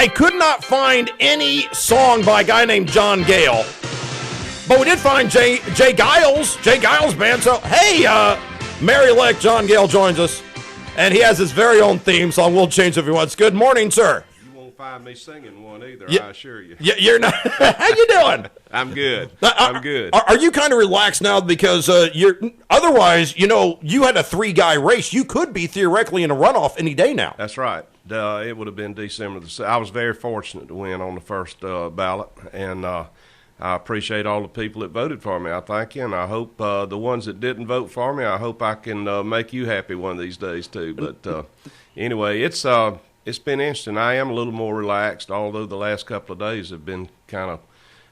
I could not find any song by a guy named John Gayle, but we did find Jay Giles band. So, hey, Mayor Elect John Gayle joins us, and he has his very own theme song. We'll change if he wants. Good morning, sir. You won't find me singing one either, I assure you. You're not. How you doing? I'm good. I'm good. Are you kind of relaxed now because you're? Otherwise, you had a 3-guy race. You could be theoretically in a runoff any day now. That's right. It would have been December the 6th. I was very fortunate to win on the first ballot, and I appreciate all the people that voted for me. I thank you, and I hope the ones that didn't vote for me, I hope I can make you happy one of these days too. But anyway, it's been interesting. I am a little more relaxed, although the last couple of days have been kind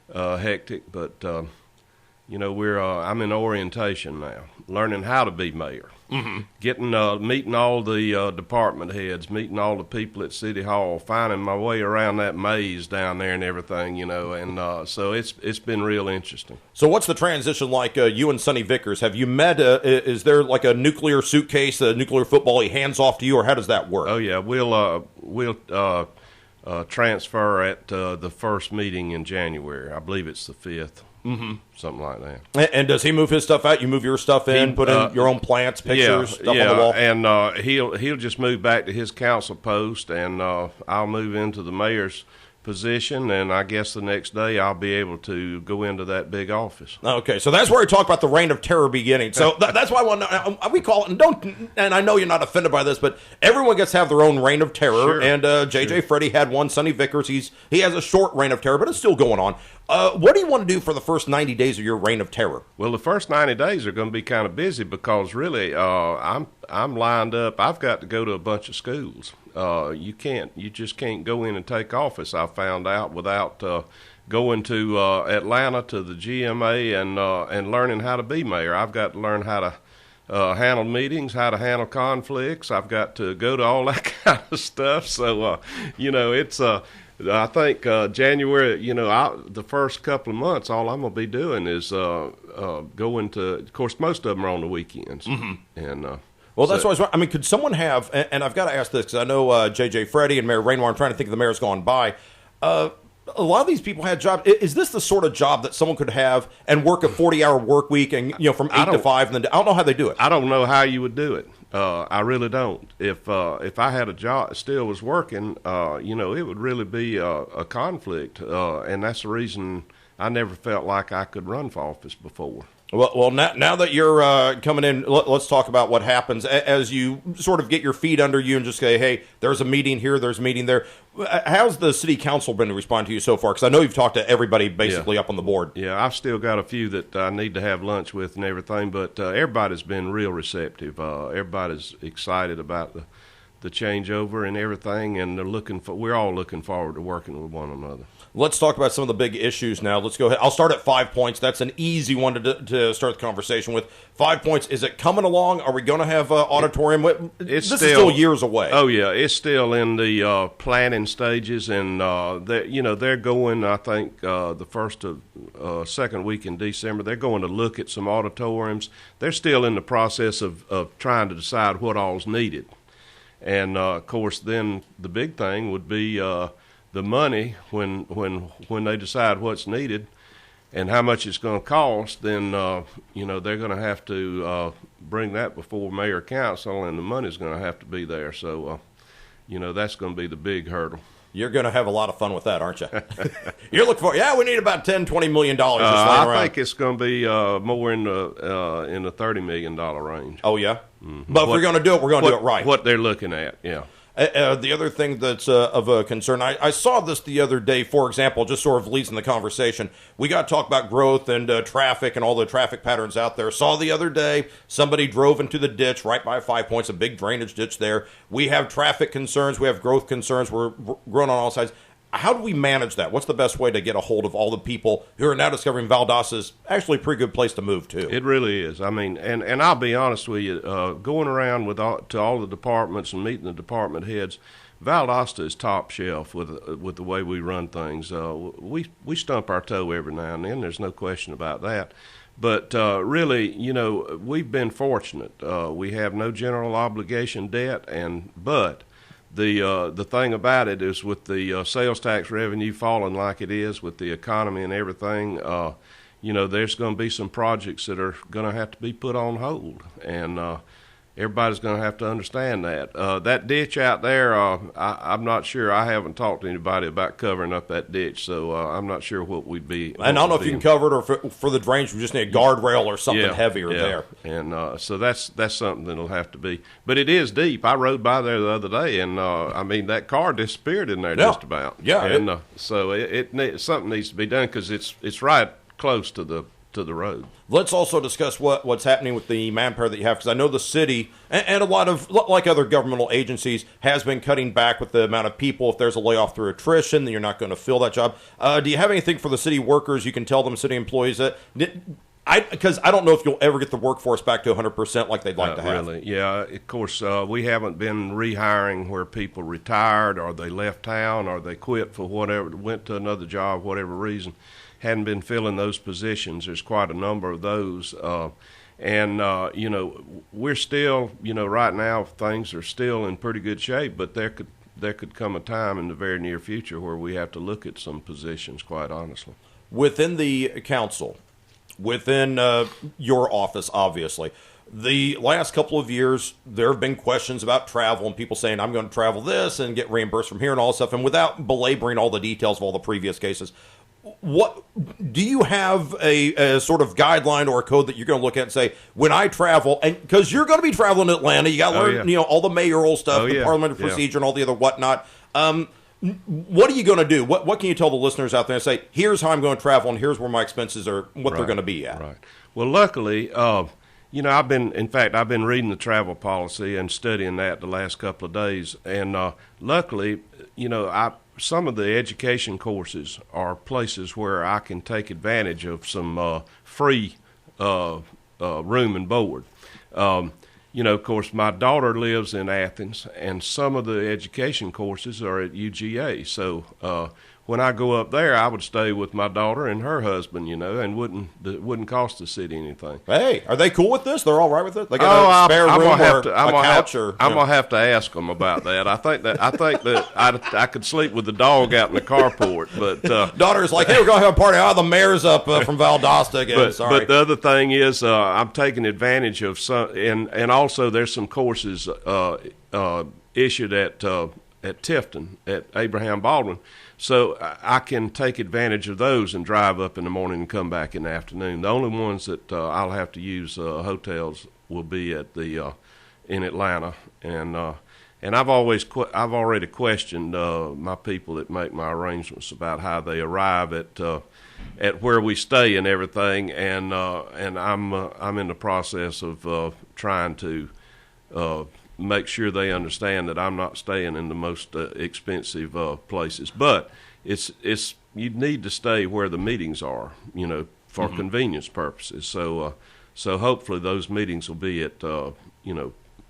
of hectic. But I'm in orientation now, learning how to be mayor. Mm-hmm. Meeting all the department heads, meeting all the people at City Hall, finding my way around that maze down there and everything, and so it's been real interesting. So what's the transition like? You and Sonny Vickers, have you met? Is there like a nuclear suitcase, a nuclear football he hands off to you, or how does that work? Oh yeah, we'll transfer at the first meeting in January. I believe it's the 5th. Mm-hmm. Something like that. And does he move his stuff out? You move your stuff in, put in your own plants, pictures, stuff on the wall? And he'll just move back to his council post, and I'll move into the mayor's position, and I guess the next day I'll be able to go into that big office. Okay, so that's where we talk about the reign of terror beginning. So that's why I want to, we call it, and I know you're not offended by this, but everyone gets to have their own reign of terror, sure. And J.J. Freddie had one, Sonny Vickers, he has a short reign of terror, but it's still going on. What do you want to do for the first 90 days of your reign of terror? Well, the first 90 days are going to be kind of busy because really I'm lined up. I've got to go to a bunch of schools. You just can't go in and take office, I found out, without going to Atlanta to the GMA and learning how to be mayor. I've got to learn how to handle meetings, how to handle conflicts. I've got to go to all that kind of stuff. So, it's I think January, the first couple of months, all I'm going to be doing is going to, of course, most of them are on the weekends. Mm-hmm. And well, that's why could someone have, and I've got to ask this because I know J.J. Freddie and Mayor Rainwater, I'm trying to think of the mayor's gone by. A lot of these people had jobs. Is this the sort of job that someone could have and work a 40-hour work week and, from 8 to 5? And then I don't know how they do it. I don't know how you would do it. I really don't. If I had a job, still was working, it would really be a conflict. And that's the reason I never felt like I could run for office before. Well, now that you're coming in, let's talk about what happens as you sort of get your feet under you and just say, hey, there's a meeting here, there's a meeting there. How's the city council been to respond to you so far? Because I know you've talked to everybody basically up on the board. Yeah, I've still got a few that I need to have lunch with and everything, but everybody's been real receptive. Everybody's excited about the changeover and everything, and we're all looking forward to working with one another. Let's talk about some of the big issues now. Let's go ahead. I'll start at 5 points. That's an easy one to start the conversation with. 5 points. Is it coming along? Are we going to have auditorium? This is still years away. Oh, yeah. It's still in the planning stages, and they're going, I think, the first of second week in December. They're going to look at some auditoriums. They're still in the process of trying to decide what all's needed. And, of course, then the big thing would be the money when they decide what's needed and how much it's going to cost. Then, they're going to have to bring that before mayor council, and the money's going to have to be there. So, that's going to be the big hurdle. You're going to have a lot of fun with that, aren't you? You're looking for, we need about $10-20 million just laying around. I think it's going to be more in the $30 million range. Oh, yeah? Mm-hmm. But if we're going to do it, we're going to do it right. What they're looking at, yeah. The other thing that's of a concern, I saw this the other day, for example, just sort of leads in the conversation. We got to talk about growth and traffic and all the traffic patterns out there. Saw the other day, somebody drove into the ditch right by 5 points, a big drainage ditch there. We have traffic concerns. We have growth concerns. We're growing on all sides. How do we manage that? What's the best way to get a hold of all the people who are now discovering Valdosta is actually a pretty good place to move to? It really is. I mean, and I'll be honest with you, going around to all the departments and meeting the department heads, Valdosta is top shelf with the way we run things. We stump our toe every now and then. There's no question about that. But really, we've been fortunate. We have no general obligation debt, but the thing about it is with the sales tax revenue falling like it is with the economy and everything, there's going to be some projects that are going to have to be put on hold, and everybody's going to have to understand that. That ditch out there, I'm not sure. I haven't talked to anybody about covering up that ditch, so I'm not sure what we'd be. And I don't know if you can cover it, or for the drainage, we just need a guardrail or something heavier there. And so that's something that'll have to be. But it is deep. I rode by there the other day, and that car disappeared in there just about. Yeah. And so something needs to be done because it's right close to the road. Let's also discuss what's happening with the manpower that you have, because I know the city and a lot of, like other governmental agencies, has been cutting back with the amount of people. If there's a layoff through attrition, then you're not going to fill that job. Do you have anything for the city workers you can tell them, city employees, that because I don't know if you'll ever get the workforce back to 100% like they'd like to have. Really, yeah. Of course, we haven't been rehiring where people retired or they left town or they quit for whatever, went to another job, whatever reason. Hadn't been filling those positions. There's quite a number of those. We're still, right now things are still in pretty good shape, but there could come a time in the very near future where we have to look at some positions, quite honestly. Within the council, within your office, obviously, the last couple of years, there have been questions about travel and people saying, I'm going to travel this and get reimbursed from here and all this stuff. And without belaboring all the details of all the previous cases, what do you have a sort of guideline or a code that you're going to look at and say, when I travel, and because you're going to be traveling to Atlanta, you got to learn, all the mayoral stuff, the parliamentary procedure, and all the other whatnot. What are you going to do? What can you tell the listeners out there and say, here's how I'm going to travel, and here's where my expenses are, what they're going to be at? Right. Well, luckily, I've been reading the travel policy and studying that the last couple of days, and luckily, some of the education courses are places where I can take advantage of some free room and board. Of course, my daughter lives in Athens, and some of the education courses are at UGA. So when I go up there, I would stay with my daughter and her husband, and wouldn't cost the city anything. Hey, are they cool with this? They're all right with it? They got a spare room or a couch? I'm gonna have to ask them about that. I think that I could sleep with the dog out in the carport, but daughter's like, hey, we're gonna have a party. Oh, the mayor's up from Valdosta again. Sorry. But the other thing is, I'm taking advantage of some, and also there's some courses issued at Tifton at Abraham Baldwin. So I can take advantage of those and drive up in the morning and come back in the afternoon. The only ones that I'll have to use hotels will be at in Atlanta, and I've already questioned my people that make my arrangements about how they arrive at where we stay and everything, and I'm in the process of trying to make sure they understand that I'm not staying in the most expensive places. But it's you need to stay where the meetings are, for convenience purposes. So hopefully those meetings will be at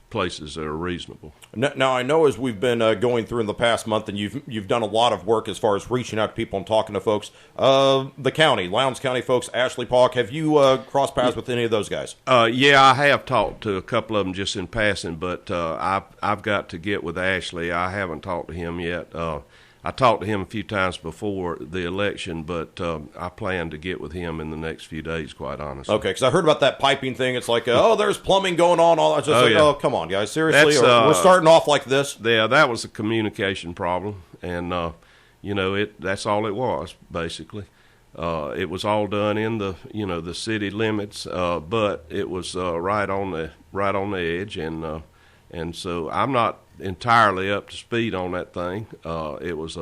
places that are reasonable. Now I know as we've been going through in the past month, and you've done a lot of work as far as reaching out to people and talking to folks. The county, Lowndes County folks, Ashley Polk, have you crossed paths with any of those guys? Yeah, I have talked to a couple of them just in passing, but I've got to get with Ashley. I haven't talked to him yet. I talked to him a few times before the election, but I plan to get with him in the next few days, quite honestly. Okay, because I heard about that piping thing. It's like, there's plumbing going on. All that. Oh, come on, guys. Seriously? We're starting off like this? Yeah, that was a communication problem, and, that's all it was, basically. It was all done in the city limits, but it was right on the edge, and so I'm not entirely up to speed on that thing. It was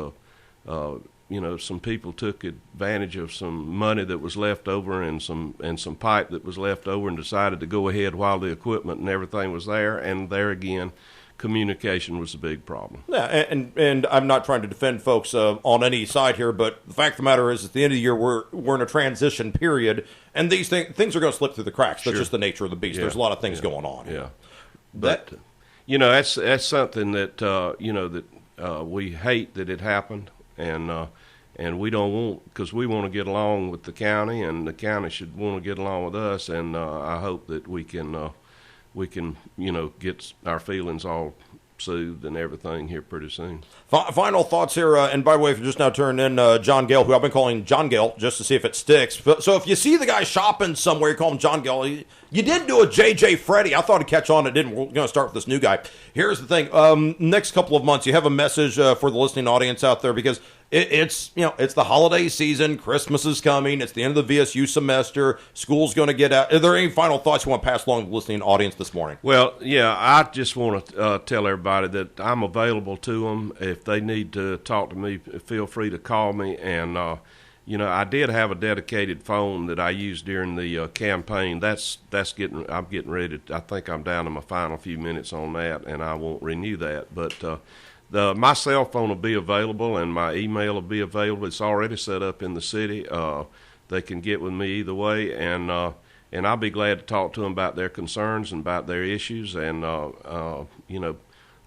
some people took advantage of some money that was left over and some pipe that was left over and decided to go ahead while the equipment and everything was there. And there again, communication was a big problem. Yeah, and I'm not trying to defend folks on any side here, but the fact of the matter is, at the end of the year, we're in a transition period, and these things are going to slip through the cracks. That's just the nature of the beast. Yeah. There's a lot of things going on. Yeah, but that's something that we hate that it happened, and we don't want, because we want to get along with the county, and the county should want to get along with us, and I hope that we can get our feelings all soothed and everything here pretty soon. Final thoughts here, and by the way, if you're just now turning in, John Gayle, who I've been calling John Gayle just to see if it sticks. So if you see the guy shopping somewhere, you call him John Gayle. You did do a J.J. Freddy. I thought it'd catch on. It didn't. We're going to start with this new guy. Here's the thing. Next couple of months, you have a message for the listening audience out there, because it's the holiday season. Christmas is coming. It's the end of the VSU semester. School's going to get out. Are there any final thoughts you want to pass along to the listening audience this morning? Well, yeah, I just want to tell everybody that I'm available to them. If they need to talk to me, feel free to call me. And, I did have a dedicated phone that I used during the campaign. I'm getting ready to, I think I'm down to my final few minutes on that, and I won't renew that. But my cell phone will be available, and my email will be available. It's already set up in the city. They can get with me either way, and I'll be glad to talk to them about their concerns and about their issues, and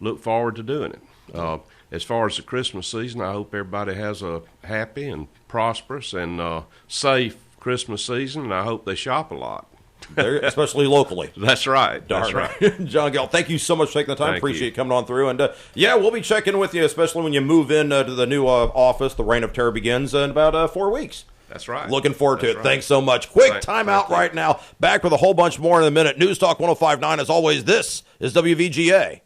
look forward to doing it. As far as the Christmas season, I hope everybody has a happy and prosperous and safe Christmas season, and I hope they shop a lot. Especially locally. That's right. That's right. John Gayle, thank you so much for taking the time. Appreciate you coming on through. And, we'll be checking with you, especially when you move in to the new office. The Reign of Terror begins in about 4 weeks. That's right. Looking forward to it. Right. Thanks so much. Quick timeout right now. Back with a whole bunch more in a minute. News Talk 105.9. As always, this is WVGA.